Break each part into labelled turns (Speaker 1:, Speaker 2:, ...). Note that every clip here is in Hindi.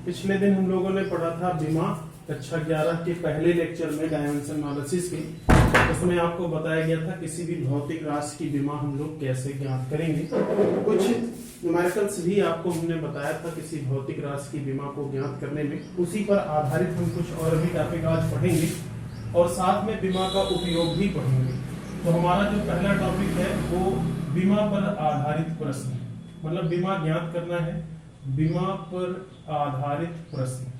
Speaker 1: पिछले दिन हम लोगों ने पढ़ा था विमा कक्षा 11 के पहले लेक्चर में डायमेंशन एनालिसिस की। उसमें आपको बताया गया था किसी भी भौतिक राशि की विमा हम लोग कैसे ज्ञात करेंगे। कुछ न्यूमेरिकल्स भी आपको हमने बताया था किसी भौतिक राशि की विमा को ज्ञात करने में। उसी पर आधारित हम कुछ और भी टॉपिक आज पढ़ेंगे और साथ में विमा का उपयोग भी पढ़ेंगे। तो हमारा जो पहला टॉपिक है वो बीमा पर आधारित प्रश्न, मतलब बीमा ज्ञात करना है, बीमा पर आधारित प्रश्न।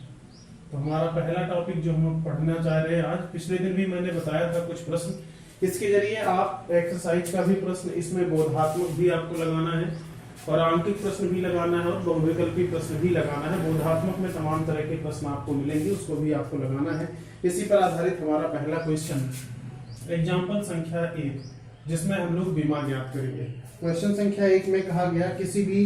Speaker 1: तो हमारा पहला टॉपिक जो हम पढ़ना चाह रहे हैं आज, पिछले दिन भी मैंने बताया था कुछ प्रश्न, इसके जरिए आप एक्सरसाइज का भी प्रश्न, इसमें बोधात्मक भी आपको लगाना है और आंकिक प्रश्न भी लगाना है और बहुविकल्पी प्रश्न भी लगाना है। बोधात्मक में तमाम तरह के प्रश्न आपको मिलेंगे, उसको भी आपको लगाना है। इसी पर आधारित हमारा पहला क्वेश्चन, एग्जाम्पल संख्या 1, जिसमें हम लोग बीमा ज्ञात करेंगे। क्वेश्चन संख्या 1 में कहा गया किसी भी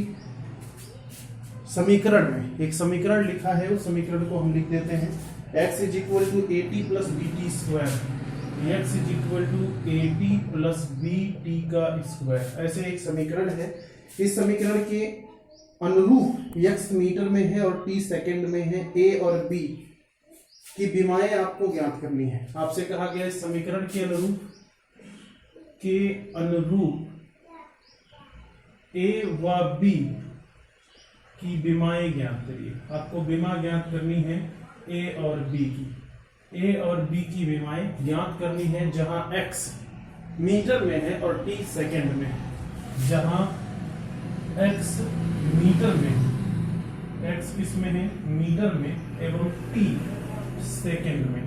Speaker 1: समीकरण में, एक समीकरण लिखा है, उस समीकरण को हम लिख देते हैं x = AT + BT², x = AT + BT²। ऐसे एक समीकरण है। इस समीकरण के अनुरूप x मीटर में है और t सेकंड में है। a और b की विमाएं आपको ज्ञात करनी है। आपसे कहा गया इस समीकरण के अनुरूप a व b की विमाएं ज्ञात करिए। आपको विमा ज्ञात करनी है a और b की। a और b की विमाएं ज्ञात करनी है जहां x मीटर में है और t सेकंड में। जहां x मीटर में, x किस में है? मीटर में, एवं t सेकंड में।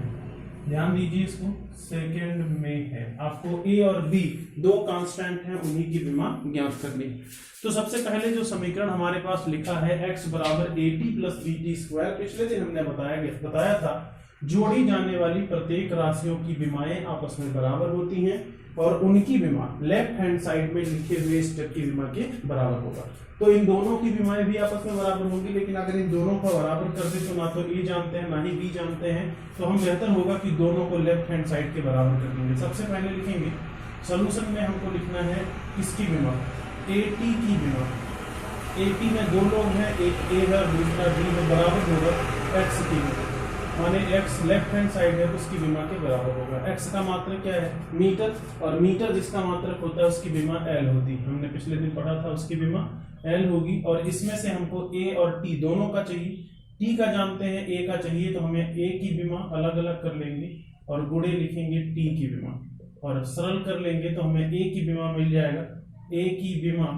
Speaker 1: ध्यान दीजिए, इसको सेकंड में है। आपको a और b दो कांस्टेंट हैं, उन्हीं की विमा ज्ञात करनी है। तो सबसे पहले जो समीकरण हमारे पास लिखा है x = AT + BT², पिछले दिन हमने बताया था जोड़ी जाने वाली प्रत्येक राशियों की विमाएं आपस में बराबर होती हैं और उनकी विमा लेफ्ट हैंड साइड में लिखे हुए स्टेप की विमा के बराबर होगा। तो इन दोनों की विमाएं भी आपस में बराबर होंगी, लेकिन अगर इन दोनों को बराबर कर दे तो ना तो ए जानते हैं ना ही बी जानते हैं, तो हम बेहतर होगा कि दोनों को लेफ्ट हैंड साइड के बराबर कर देंगे। सबसे पहले लिखेंगे सोल्यूशन में हमको लिखना है किसकी विमा? AT की विमा। AT में दो लोग हैं, एक A है दूसरा B है, बराबर होगा x की विमा, माने x लेफ्ट हैंड साइड है उसकी विमा के बराबर होगा। x का मात्रक क्या है? मीटर, और मीटर जिसका मात्रक होता है उसकी विमा L होती है। हमने पिछले दिन पढ़ा था, उसकी विमा L होगी। और इसमें से हमको A और T दोनों का चाहिए। T का जानते हैं, A का चाहिए, तो हमें A की विमा अलग अलग कर लेंगे और गुणे लिखेंगे T की विमा, और सरल कर लेंगे तो हमें A की विमा मिल जाएगा। A की विमा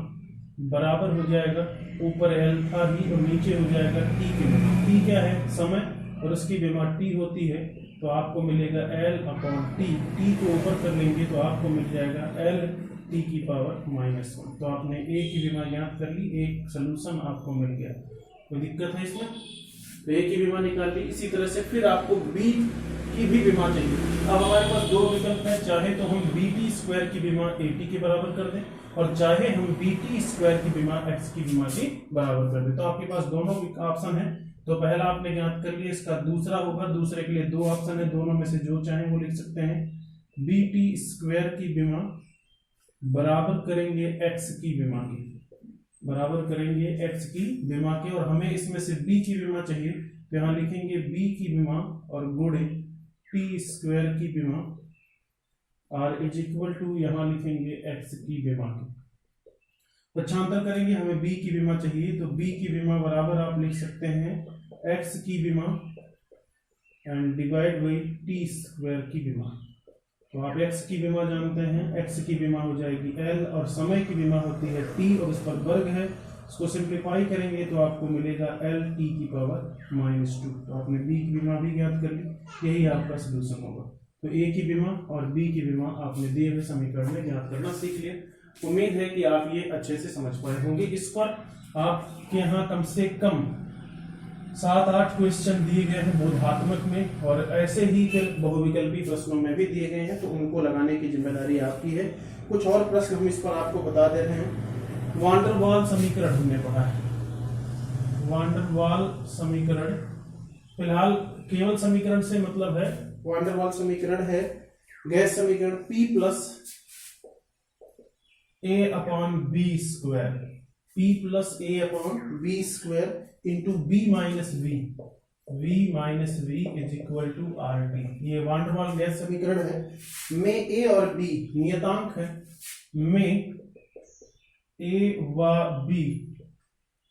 Speaker 1: बराबर हो जाएगा, ऊपर L था ही और नीचे हो जाएगा T की विमा। T क्या है? समय, और उसकी विमा T होती है, तो आपको मिलेगा L/T। T को ऊपर कर लेंगे तो आपको मिल जाएगा L⁻⁻⁻1। तो आपने A की विमा ज्ञात कर ली, एक सोल्यूशन आपको मिल गया। कोई दिक्कत है इसमें? तो A की विमा निकाल ली। इसी तरह से फिर आपको B की भी विमा चाहिए। अब हमारे पास दो विकल्प है, चाहे तो हम BT² की विमा AT के बराबर कर दें और चाहे हम BT² की विमा x की विमा के बराबर कर दें। तो आपके पास दोनों ऑप्शन है। तो पहला आपने ज्ञात कर लिया, इसका दूसरा होगा। दूसरे के लिए दो ऑप्शन है, दोनों में से जो चाहे वो लिख सकते हैं। BT² की विमा बराबर करेंगे x की विमा की, बराबर करेंगे x की विमा के, और हमें इसमें से b की विमा चाहिए, तो यहाँ लिखेंगे b की विमा और गुणे t² की विमा, और = यहाँ लिखेंगे x की विमा की। पक्षांतर करेंगे, हमें b की विमा चाहिए, तो b की विमा बराबर आप लिख सकते हैं x की विमा एंड डिवाइड बाई t² की विमा। तो आप x की विमा जानते हैं, x की विमा हो जाएगी L, और समय की विमा होती है t, और उस पर वर्ग है। इसको सिंप्लीफाई करेंगे तो आपको मिलेगा L⁻⁻²। तो आपने b की विमा भी ज्ञात कर ली, यही आपका सोल्यूशन होगा। तो a की विमा और b की विमा आपने दिए हुए समीकरण में ज्ञात करना सीख लिया। उम्मीद है कि आप ये अच्छे से समझ पाए होंगे। इस पर आपके यहाँ कम से कम 7-8 क्वेश्चन दिए गए हैं बोधात्मक में, और ऐसे ही फिर बहुविकल्पी प्रश्नों में भी दिए गए हैं, तो उनको लगाने की जिम्मेदारी आपकी है। कुछ और प्रश्न हम इस पर आपको बता दे रहे हैं। वान डेर वाल समीकरण हमने पढ़ा है। वान डेर वाल समीकरण, फिलहाल केवल समीकरण से मतलब है। वान डेर वाल समीकरण है गैस समीकरण P + A/B²। p plus a upon b square into b minus v, v minus v is equal to R T. ये वान डेर वाल्स गैस समीकरण है में a और b नियतांक है, में a व b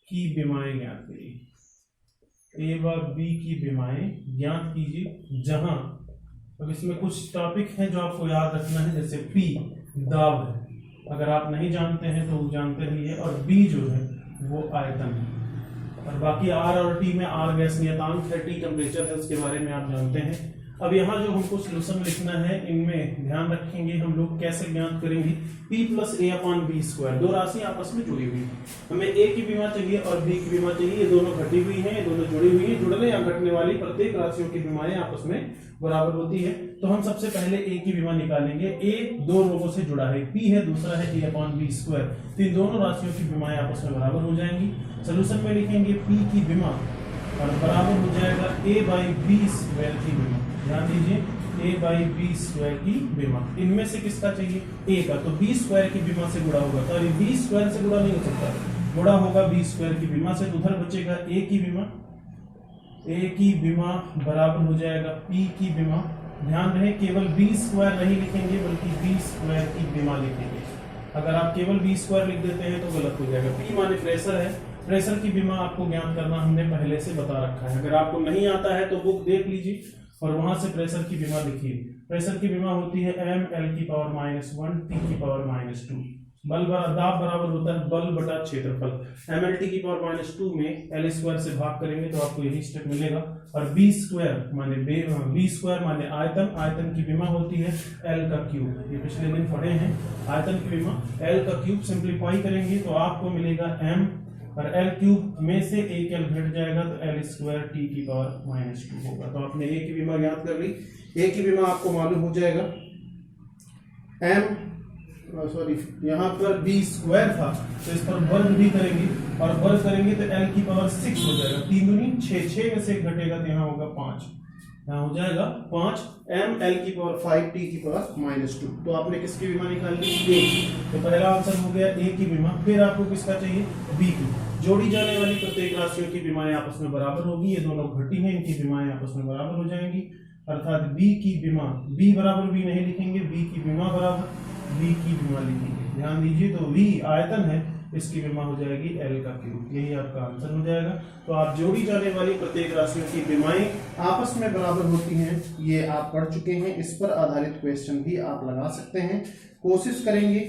Speaker 1: की विमाएं ज्ञात करिए, a व b की विमाएं ज्ञात कीजिए। जहां अब इसमें कुछ टॉपिक हैं जो आपको याद रखना है, जैसे p दाब है, अगर आप नहीं जानते हैं तो जानते रहिए, और b जो है वो आयतन है, और बाकी r और t में r गैस नियतांक है, t टेम्परेचर है, उसके बारे में आप जानते हैं। अब यहाँ जो हमको सोल्यूशन लिखना है, इनमें ध्यान रखेंगे हम लोग कैसे ज्ञात करेंगे। p plus a upon B square, दो राशि आपस में जुड़ी हुई है, हमें a की विमा चाहिए और b की विमा चाहिए, ये दोनों घटी हुई हैं, ये दोनों जुड़ी हुई हैं। जुड़ने या घटने वाली प्रत्येक राशियों की विमाएं आपस में बराबर होती है। तो हम सबसे पहले a की विमा निकालेंगे। a दो लोगों से जुड़ा है, p है, दूसरा है a अपॉन बी स्क्वायर, तो इन दोनों राशियों की विमाएं आपस में बराबर हो जाएंगी। सोल्यूशन में लिखेंगे p की विमा और बराबर हो जाएगा a बाई बी स्क्वायर की विमा। ध्यान दीजिए, a बाई बी स्क्वायर की विमा, इनमें से किसका चाहिए, a का, तो b स्क्वायर की विमा से गुणा होगा, तो b स्क्वायर से गुणा नहीं हो सकता, गुणा होगा b स्क्वायर की विमा से, तो उधर बचेगा a की विमा, a की विमा बराबर हो जाएगा p की विमा। ध्यान रहे केवल b स्क्वायर नहीं लिखेंगे बल्कि b स्क्वायर की विमा लिखेंगे। अगर आप केवल b स्क्वायर लिख देते हैं तो गलत हो जाएगा। p माने प्रेशर है, प्रेशर की विमा आपको ज्ञात करना हमने पहले से बता रखा है, अगर आपको नहीं आता है तो बुक देख लीजिए और वहां से प्रेशर की विमा लिखिए। प्रेशर की विमा होती है m l की पावर -1 t की पावर -2। बल दाब बराबर होता है बल बटा क्षेत्रफल, m l t की पावर -2 में l स्क्वायर से भाग करेंगे तो आपको यही स्टेप मिलेगा। और b स्क्वायर माने आयतन, आयतन की विमा होती है l का क्यूब, ये पिछले दिन पढ़े हैं, आयतन की विमा l का क्यूब। सिंप्लीफाई करेंगे तो आपको मिलेगा m और l क्यूब में से एक l घट जाएगा तो l स्क्वायर t की पावर -2 होगा। तो आपने a की विमा ज्ञात कर ली। a की विमा आपको मालूम हो जाएगा यहाँ पर b स्क्वायर था तो इस पर वर्ग भी करेंगे और वर्ग करेंगे तो l की पावर 6 हो जाएगा, 3 दूनी 6, 6 में से एक घटेगा तो यहाँ होगा 5, यहाँ हो जाएगा 5 m l की पावर 5 t की पावर -2। तो आपने किसकी विमा निकाल ली, a। तो पहला आंसर हो गया a की विमा। फिर आपको किसका चाहिए, b की। जोड़ी जाने वाली प्रत्येक राशियों की विमाएं आपस में बराबर होगी, ये दोनों घटी हैं, इनकी विमाएं आपस में बराबर हो जाएंगी, अर्थात b की विमा, b बराबर b नहीं लिखेंगे, b की विमा बराबर v की विमा लिखेंगे। ध्यान दीजिए, तो v आयतन है, इसकी विमा हो जाएगी l का क्यूब, यही आपका आंसर हो जाएगा। तो आप जोड़ी जाने वाली प्रत्येक राशियों की विमाएं आपस में बराबर होती हैं, ये आप पढ़ चुके हैं। इस पर आधारित क्वेश्चन भी आप लगा सकते हैं, कोशिश करेंगे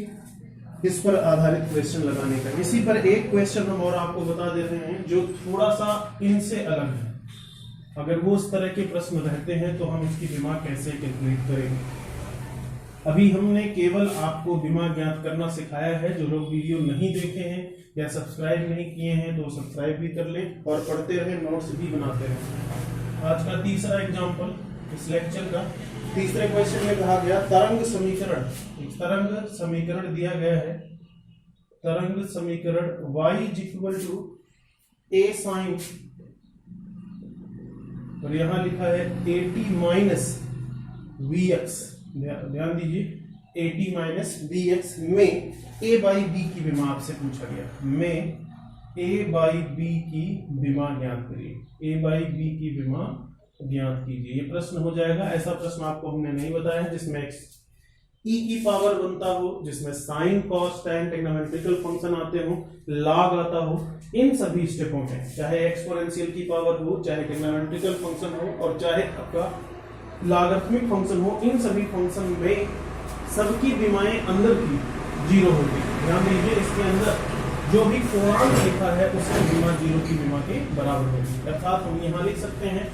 Speaker 1: इस पर आधारित क्वेश्चन लगाने का। इसी पर एक क्वेश्चन हम और आपको बता देते हैं जो थोड़ा सा इनसे अलग है। अगर वो उस तरह के प्रश्न रहते हैं तो हम उसकी विमा कैसे कैलकुलेट करेंगे। अभी हमने केवल आपको विमा ज्ञात करना सिखाया है। जो लोग वीडियो नहीं देखे हैं या सब्सक्राइब नहीं किए हैं तो सब्सक्राइब भी कर लें और पढ़ते रहें, नोट्स भी बनाते रहें। आज का तीसरा एग्जाम्पल, इस लेक्चर का तीसरे क्वेश्चन में कहा गया तरंग समीकरण। तरंग समीकरण दिया गया है, तरंग समीकरण y = a sin, और यहां लिखा है at - vx। ध्यान दीजिए, at - vx में a बाई b की विमा आपसे पूछा गया, में a बाई b की विमा ज्ञात करिए, a बाई b की विमा ज्ञात कीजिए। ये प्रश्न हो जाएगा। ऐसा प्रश्न आपको हमने नहीं बताया है जिसमें e की पावर बनता हो, जिसमें sine cos tan trigonometrical function आते हो, लॉग आता हो। इन सभी स्टेपों में चाहे एक्सपोनेंशियल की पावर हो, चाहे ट्रिग्नोमेट्रिकल फंक्शन हो और चाहे आपका लॉगरिथमिक फंक्शन हो, इन सभी फंक्शन में सबकी विमाएं अंदर की 0 होगी। ध्यान दीजिए, इसके अंदर जो भी कोणांक लिखा है उसकी विमा 0 की विमा के बराबर होगी। अर्थात हम यहाँ लिख सकते हैं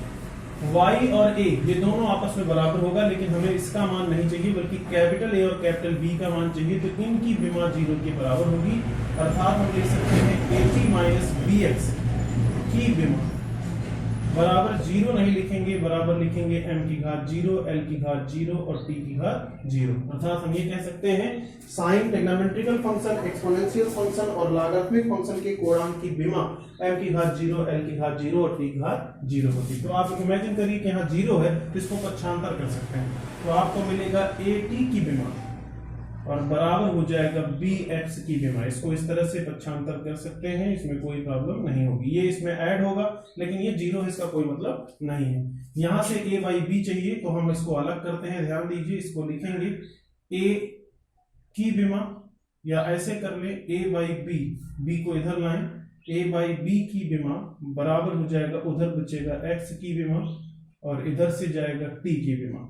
Speaker 1: y और a ये दोनों आपस में बराबर होगा, लेकिन हमें इसका मान नहीं चाहिए बल्कि कैपिटल A और कैपिटल B का मान चाहिए, तो इनकी विमा 0 के बराबर होगी। अर्थात हम लिख सकते हैं at - bx की विमा बराबर 0 नहीं लिखेंगे, बराबर लिखेंगे m की घात 0, l की घात 0 और t की घात 0। अर्थात हम ये कह सकते हैं sine trigonometrical function, exponential function और लॉगरिथमिक फंक्शन के कोणांक की विमा m की घात 0, l की घात 0 और t की घात 0 होती। तो आप इमेजिन करिए कि यहाँ 0 है तो इसको पक्षांतर कर सकते हैं, तो आपको मिलेगा at की विमा और बराबर हो जाएगा बी एक्स की विमा। इसको इस तरह से पक्षांतर कर सकते हैं, इसमें कोई प्रॉब्लम नहीं होगी। ये इसमें ऐड होगा लेकिन ये जीरो है, इसका कोई मतलब नहीं है। यहां से ए बाई बी चाहिए तो हम इसको अलग करते हैं। ध्यान दीजिए, इसको लिखेंगे ए की विमा, या ऐसे कर ले ए बाई बी, बी को इधर लाएं, ए बाई बी की विमा बराबर हो जाएगा, उधर बचेगा एक्स की विमा और इधर से जाएगा टी की विमा,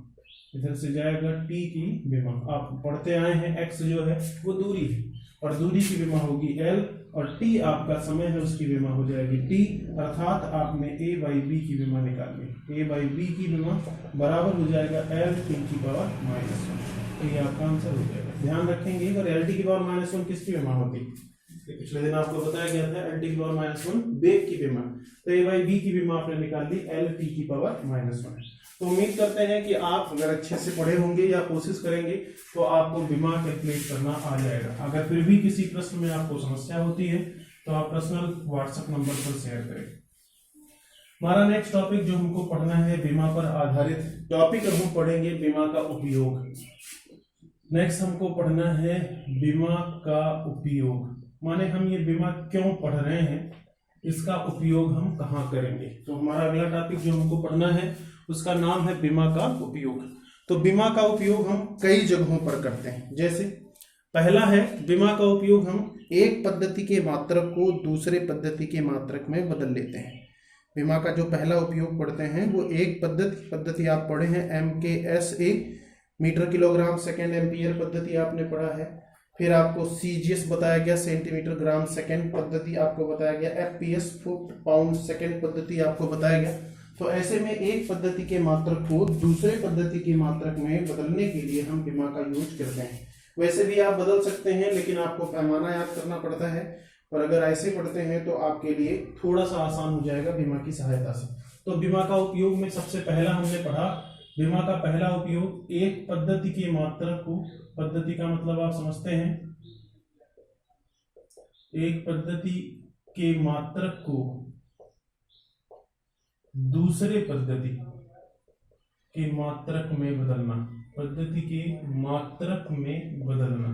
Speaker 1: इधर से जाएगा टी की विमा। आप पढ़ते आए हैं एक्स जो है वो दूरी है और दूरी की विमा होगी एल, और टी आपका समय है, उसकी विमा हो जाएगी टी। अर्थात आपने ए बाई बी की विमा निकाली। ए बाई बी की विमा बराबर हो जाएगा एल टी की पावर -1। तो ये आपका आंसर हो जाएगा। ध्यान रखेंगे अगर एल टी की पावर -1 किसकी विमा होती है, पिछले दिन आपको बताया गया था एल टी की पावर -1 वेग की विमा। तो ए बाई बी की विमा आपने निकाल ली एल टी की पावर -1। तो उम्मीद करते हैं कि आप अगर अच्छे से पढ़े होंगे या कोशिश करेंगे तो आपको विमा कैलकुलेट करना आ जाएगा। अगर फिर भी किसी प्रश्न में आपको समस्या होती है तो आप पर्सनल व्हाट्सएप नंबर पर शेयर करें। हमारा नेक्स्ट टॉपिक जो हमको पढ़ना है बीमा पर आधारित टॉपिक, अब हम पढ़ेंगे बीमा का उपयोग। नेक्स्ट हमको पढ़ना है बीमा का उपयोग, माने हम ये बीमा क्यों पढ़ रहे हैं, इसका उपयोग हम कहाँ करेंगे। तो हमारा अगला टॉपिक जो हमको पढ़ना है उसका नाम है बीमा का उपयोग। तो बीमा का उपयोग हम कई जगहों पर करते हैं। जैसे पहला है, बीमा का उपयोग हम एक पद्धति के मात्रक को दूसरे पद्धति के मात्रक में बदल लेते हैं। बीमा का जो पहला उपयोग पढ़ते हैं वो एक पद्धति आप पढ़े हैं MKSA, metre kilogram second ampere पद्धति आपने पढ़ा है। फिर आपको CGS बताया गया, सेंटीमीटर ग्राम सेकेंड पद्धति आपको बताया गया। FPS फुट पाउंड सेकेंड पद्धति आपको बताया गया। तो ऐसे में एक पद्धति के मात्रक को दूसरे पद्धति के मात्रक में बदलने के लिए हम बीमा का यूज करते हैं। वैसे भी आप बदल सकते हैं लेकिन आपको पैमाना याद करना पड़ता है, और अगर ऐसे पढ़ते हैं तो आपके लिए थोड़ा सा आसान हो जाएगा बीमा की सहायता से। तो बीमा का उपयोग में सबसे पहला हमने पढ़ा, बीमा का पहला उपयोग एक पद्धति के मात्रक को, पद्धति का मतलब आप समझते हैं, एक पद्धति के मात्रक को दूसरे पद्धति के मात्रक में बदलना, पद्धति के मात्रक में बदलना।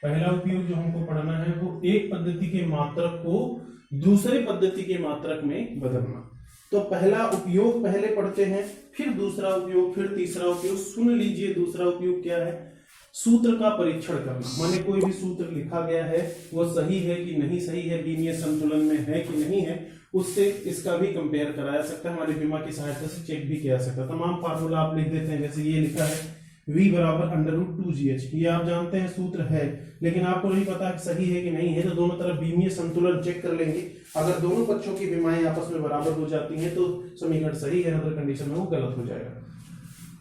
Speaker 1: पहला उपयोग जो हमको पढ़ना है वो एक पद्धति के मात्रक को दूसरे पद्धति के मात्रक में बदलना। तो पहला उपयोग पहले पढ़ते हैं, फिर दूसरा उपयोग, फिर तीसरा उपयोग। सुन लीजिए दूसरा उपयोग क्या है, सूत्र का परीक्षण करना। माने कोई भी सूत्र लिखा गया है वो सही है कि नहीं सही है, लीनियर संतुलन में है कि नहीं है, उससे इसका भी कंपेयर कराया सकता है, हमारी बीमा की सहायता से चेक भी किया सकता है। तमाम फार्मूला आप लिख देते हैं, जैसे ये लिखा है V बराबर √2GH, ये आप जानते हैं सूत्र है, लेकिन आपको नहीं पता कि सही है कि नहीं है, तो दोनों तरफ बीमीय संतुलन चेक कर लेंगे। अगर दोनों पक्षों की बीमाएं आपस में बराबर हो जाती हैं तो समीकरण सही है, अदर कंडीशन में वो गलत हो जाएगा।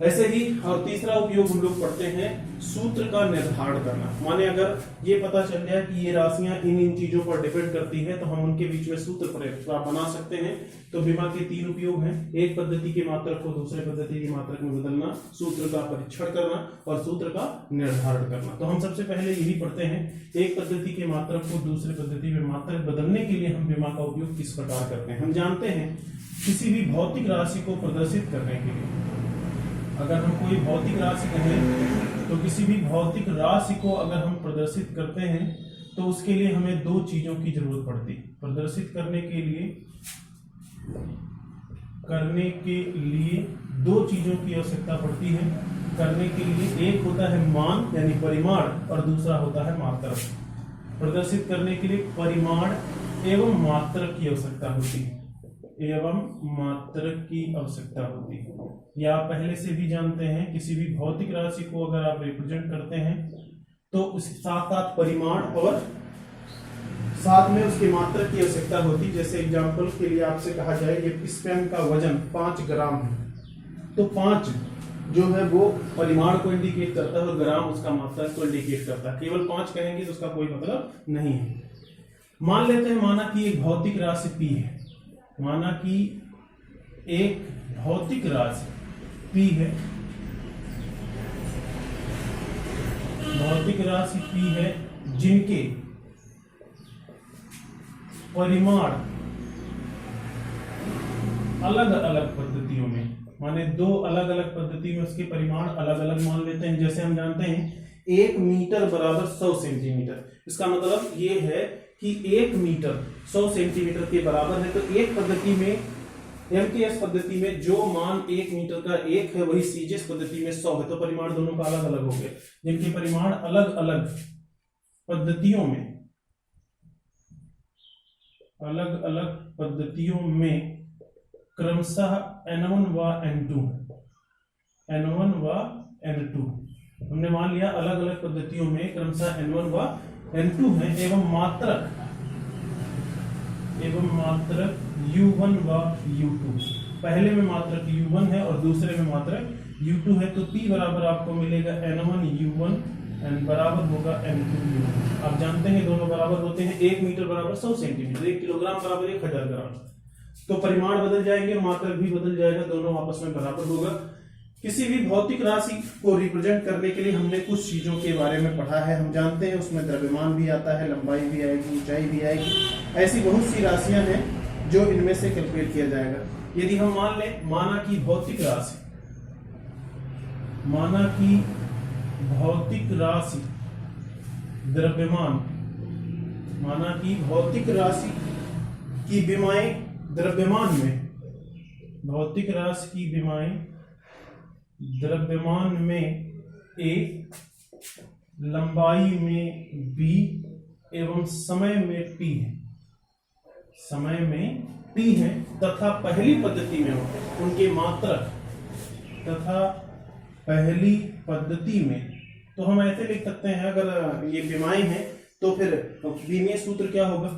Speaker 1: ऐसे ही और तीसरा उपयोग हम लोग पढ़ते हैं सूत्र का निर्धारण करना। माने अगर ये पता चल जाए कि ये राशियां इन चीजों पर डिपेंड करती है तो हम उनके बीच में सूत्र बना सकते हैं। तो बीमा के तीन उपयोग हैं, एक पद्धति के मात्रक को दूसरे पद्धति के मात्रक में बदलना, सूत्र का परीक्षण करना और सूत्र का निर्धारण करना। तो हम सबसे पहले यही पढ़ते हैं, एक पद्धति के मात्रक को दूसरे पद्धति में मात्रक बदलने के लिए हम बीमा का उपयोग किस प्रकार करते हैं। हम जानते हैं किसी भी भौतिक राशि को प्रदर्शित करने के लिए, अगर हम कोई भौतिक राशि कहें तो किसी भी भौतिक राशि को अगर हम प्रदर्शित करते हैं तो उसके लिए हमें दो चीजों की जरूरत पड़ती है। प्रदर्शित करने के लिए दो चीजों की आवश्यकता पड़ती है। करने के लिए एक होता है मान यानी परिमाण और दूसरा होता है मात्रक। प्रदर्शित करने के लिए परिमाण एवं मात्रक की आवश्यकता होती है, एवं मात्रक की आवश्यकता होती है। या आप पहले से भी जानते हैं किसी भी भौतिक राशि को अगर आप रिप्रेजेंट करते हैं तो उसके साथ साथ परिमाण और साथ में उसके मात्रक की आवश्यकता होती है। जैसे एग्जांपल के लिए आपसे कहा जाए ये इस पेन का वजन 5 ग्राम है, तो 5 जो है वो परिमाण को इंडिकेट करता है और ग्राम उसका मात्रक को इंडिकेट करता है। केवल 5 कहेंगे तो उसका कोई मतलब नहीं है। मान लेते हैं माना कि एक भौतिक राशि P है, माना कि एक भौतिक राशि P है, भौतिक राशि P है जिनके परिमाण अलग अलग पद्धतियों में, माने दो अलग अलग पद्धति में उसके परिमाण अलग अलग मान लेते हैं। जैसे हम जानते हैं 1 मीटर बराबर 100 सेंटीमीटर, इसका मतलब ये है कि 1 मीटर 100 सेंटीमीटर के बराबर है। तो एक पद्धति में एमकेएस पद्धति में जो मान 1 मीटर का 1 है वही सीजीएस पद्धति में 100 है। तो परिमाण दोनों का अलग अलग हो गए, जिनके परिमाण अलग अलग पद्धतियों में क्रमशः N1 व N2 हमने मान लिया अलग अलग पद्धतियों में क्रमशः N1 व N2 है एवं मात्रक U1 व U2। पहले में मात्रक U1 है और दूसरे में मात्रक U2 है। तो P बराबर आपको मिलेगा N1 U1 N बराबर होगा N2 U2। आप जानते हैं दोनों बराबर होते हैं। 1 मीटर बराबर 100 सेंटीमीटर, 1 किलोग्राम बराबर 1000 ग्राम। तो परिमाण बदल जाएंगे, मात्रक भी बदल जाएगा, दोनों आपस में बराबर होगा। किसी भी भौतिक राशि को रिप्रेजेंट करने के लिए हमने कुछ चीजों के बारे में पढ़ा है। हम जानते हैं उसमें द्रव्यमान भी आता है, लंबाई भी आएगी, ऊंचाई भी आएगी। ऐसी बहुत सी राशियां हैं जो इनमें से कैलकुलेट किया जाएगा। यदि हम मान लें माना की भौतिक राशि द्रव्यमान, माना की भौतिक राशि की विमाएं द्रव्यमान में, भौतिक राशि की विमाएं द्रव्यमान में A, लंबाई में B एवं समय में T है, तथा पहली पद्धति में उनके मात्रक तथा पहली पद्धति में। तो हम ऐसे लिख सकते हैं, अगर ये विमाएं हैं तो फिर विमीय सूत्र क्या होगा।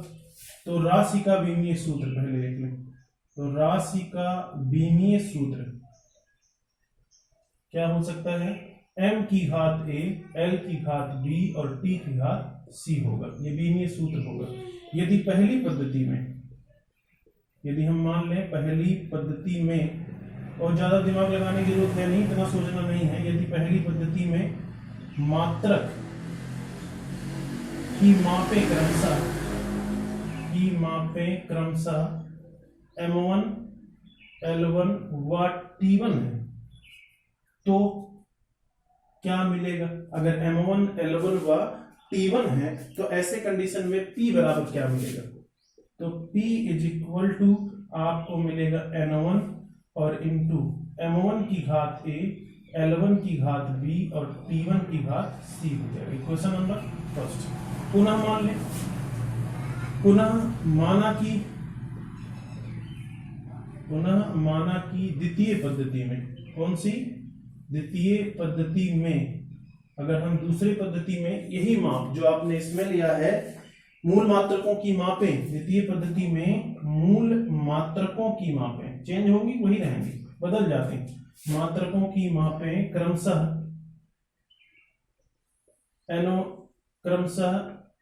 Speaker 1: तो राशि का विमीय सूत्र पहले देख लें। तो राशि का विमीय सूत्र क्या हो सकता है, m की घात a, l की घात b और t की घात c होगा। ये विमीय सूत्र होगा। यदि पहली पद्धति में, यदि हम मान लें पहली पद्धति में, और ज्यादा दिमाग लगाने की जरूरत है नहीं, इतना सोचना नहीं है। यदि पहली पद्धति में मात्रक की मापें क्रमशः M1, L1 व T1 है, तो क्या मिलेगा। अगर M1, L1 व T1 है तो ऐसे कंडीशन में P बराबर क्या मिलेगा। तो P इज इक्वल टू आपको मिलेगा N1 और इंटू M1 की घात A, L1 की घात B और T1 की घात C हो जाएगी। Question number first. पुनः मान लें, माना की द्वितीय पद्धति में, कौन सी द्वितीय पद्धति में, अगर हम दूसरी पद्धति में यही माप जो आपने इसमें लिया है, मूल मात्रकों की मापें, द्वितीय पद्धति में मूल मात्रकों की मापें चेंज होंगी, वही रहेंगी, बदल जाते हैं। मात्रकों की मापें क्रमशः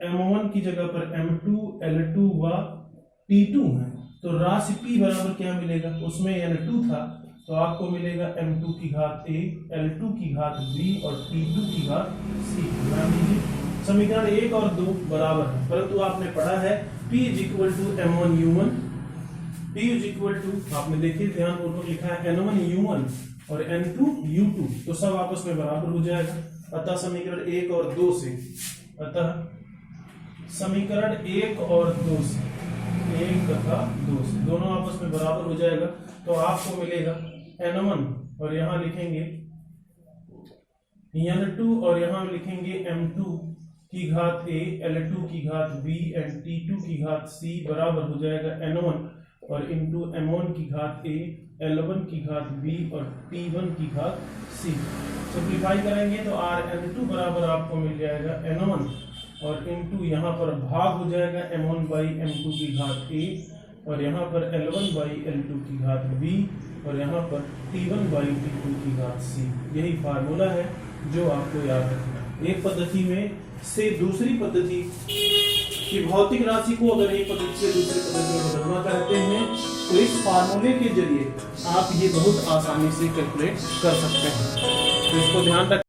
Speaker 1: M1 की जगह पर M2, L2 व T2 है। तो राशि P बराबर क्या मिलेगा, उसमें N2 था तो आपको मिलेगा M2 की घात A, L2 की घात B और T2 की घात C। ध्यान दीजिए समीकरण 1 और 2 बराबर है, परंतु आपने पढ़ा है P is equal to M1 U1, P is equal to, आपने देखिए ध्यान पूर्वक लिखा है N1 U1 और N2 U2, तो सब आपस में बराबर हो जाएगा। अतः समीकरण 1 और 2 से, समीकरण 1 और 2 से, 1 तथा 2 से दोनों आपस में बराबर हो जाएगा। तो आपको मिलेगा N1 और यहां लिखेंगे N2 और यहां लिखेंगे M2 की घात A, L2 की घात B एंड T2 की घात C बराबर हो जाएगा N1 और इंटू M1 की घात A, L1 की घात B और T1 की घात C। सिंप्लीफाई करेंगे तो Rn2 बराबर आपको मिल जाएगा N1 और इंटू यहाँ पर भाग हो जाएगा M1 बाई M2 की घात A और यहाँ पर L1 बाई L2 की घात B और यहाँ पर T1 बाई T2 की घात C। यही फार्मूला है जो आपको याद रखना है। एक पद्धति में से दूसरी पद्धति की भौतिक राशि को अगर एक पद्धति से दूसरी पद्धति में बदलना चाहते हैं तो इस फार्मूले के जरिए आप ये बहुत आसानी से कैलकुलेट कर सकते हैं। तो इसको ध्यान रखें।